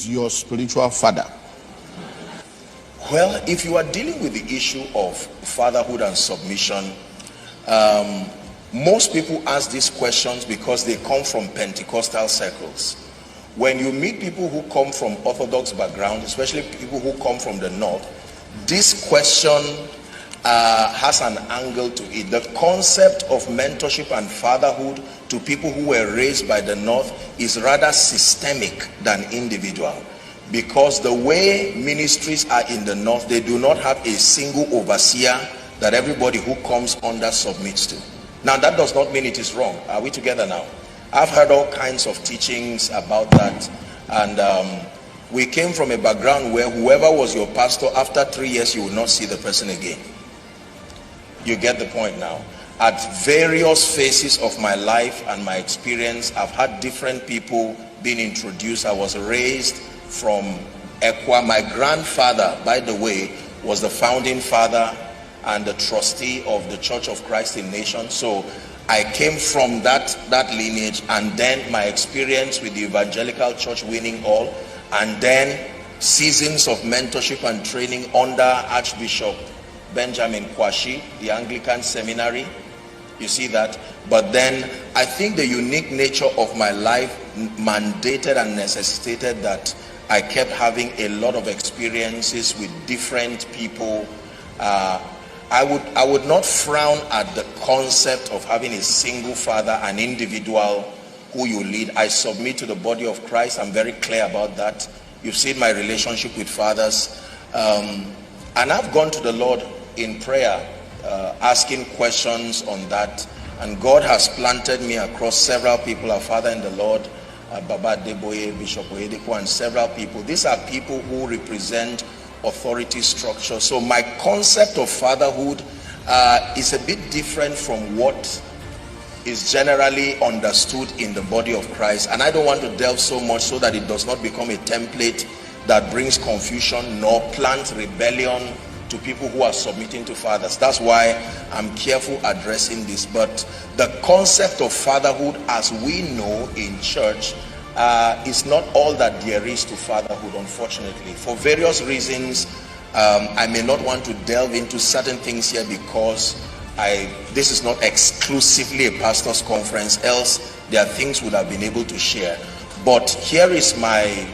is your spiritual father? Well, if you are dealing with the issue of fatherhood and submission, most people ask these questions because they come from Pentecostal circles. When you meet people who come from Orthodox background, especially people who come from the North, this question has an angle to it. The concept of mentorship and fatherhood to people who were raised by the North is rather systemic than individual, because the way ministries are in the North, they do not have a single overseer that everybody who comes under submits to. Now, that does not mean it is wrong. Are we together now? I've heard all kinds of teachings about that, and we came from a background where whoever was your pastor, after 3 years you will not see the person again. You get the point now. At various phases of my life and my experience, I've had different people being introduced. I was raised from Ekwa. My grandfather, by the way, was the founding father and the trustee of the Church of Christ in Nations. So I came from that lineage, and then my experience with the evangelical church winning all, and then seasons of mentorship and training under Archbishop Benjamin Kwashi, the Anglican seminary. You see that? But then I think the unique nature of my life mandated and necessitated that I kept having a lot of experiences with different people. I would not frown at the concept of having a single father, an individual who you lead. I submit to the body of Christ. I'm very clear about that. You've seen my relationship with fathers. And I've gone to the Lord in prayer, asking questions on that. And God has planted me across several people, our father in the Lord, Baba Deboye, Bishop Oyedepo, and several people. These are people who represent authority structure. So my concept of fatherhood is a bit different from what is generally understood in the body of Christ, and I don't want to delve so much so that it does not become a template that brings confusion nor plant rebellion to people who are submitting to fathers. That's why I'm careful addressing this. But the concept of fatherhood as we know in church is not all that there is to fatherhood, unfortunately. For various reasons, I may not want to delve into certain things here because this is not exclusively a pastor's conference, else there are things we would have been able to share. But here is my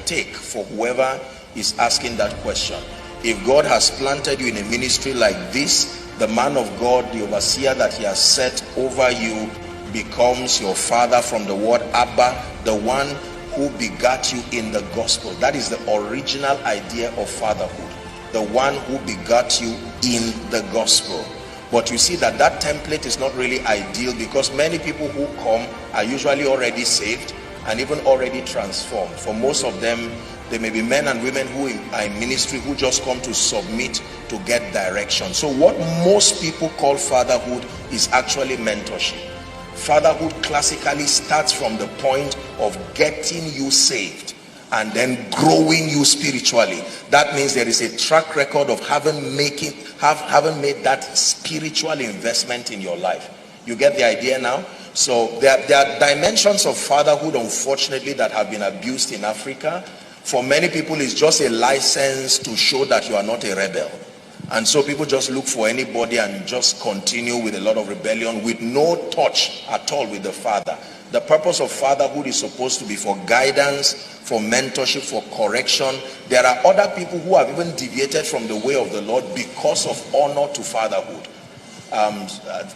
take for whoever is asking that question. If God has planted you in a ministry like this, the man of God, the overseer that he has set over you, becomes your father from the word Abba, the one who begat you in the gospel. That is the original idea of fatherhood, the one who begat you in the gospel. But you see that template is not really ideal, because many people who come are usually already saved and even already transformed. For most of them, there may be men and women who are in ministry who just come to submit to get direction. So what most people call fatherhood is actually mentorship. Fatherhood classically starts from the point of getting you saved and then growing you spiritually. That means there is a track record of having made that spiritual investment in your life. You get the idea now? So there are dimensions of fatherhood, unfortunately, that have been abused in Africa. For many people, it's just a license to show that you are not a rebel. And so people just look for anybody and just continue with a lot of rebellion with no touch at all with the father. The purpose of fatherhood is supposed to be for guidance, for mentorship, for correction. There are other people who have even deviated from the way of the Lord because of honor to fatherhood.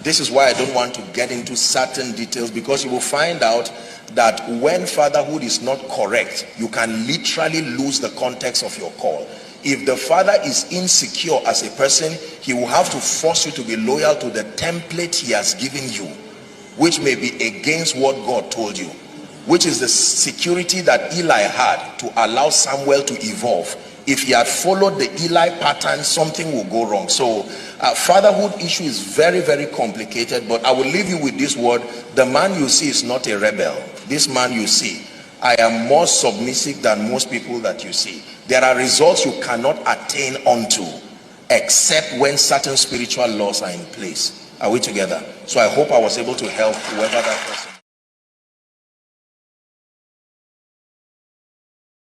This is why I don't want to get into certain details, because you will find out that when fatherhood is not correct, you can literally lose the context of your call. If the father is insecure as a person, he will have to force you to be loyal to the template he has given you, which may be against what God told you, which is the security that Eli had to allow Samuel to evolve. If he had followed the Eli pattern, something will go wrong. So fatherhood issue is very, very complicated, but I will leave you with this word. The man you see is not a rebel. This man you see, I am more submissive than most people that you see. There are results you cannot attain unto except when certain spiritual laws are in place. Are we together? So I hope I was able to help whoever that person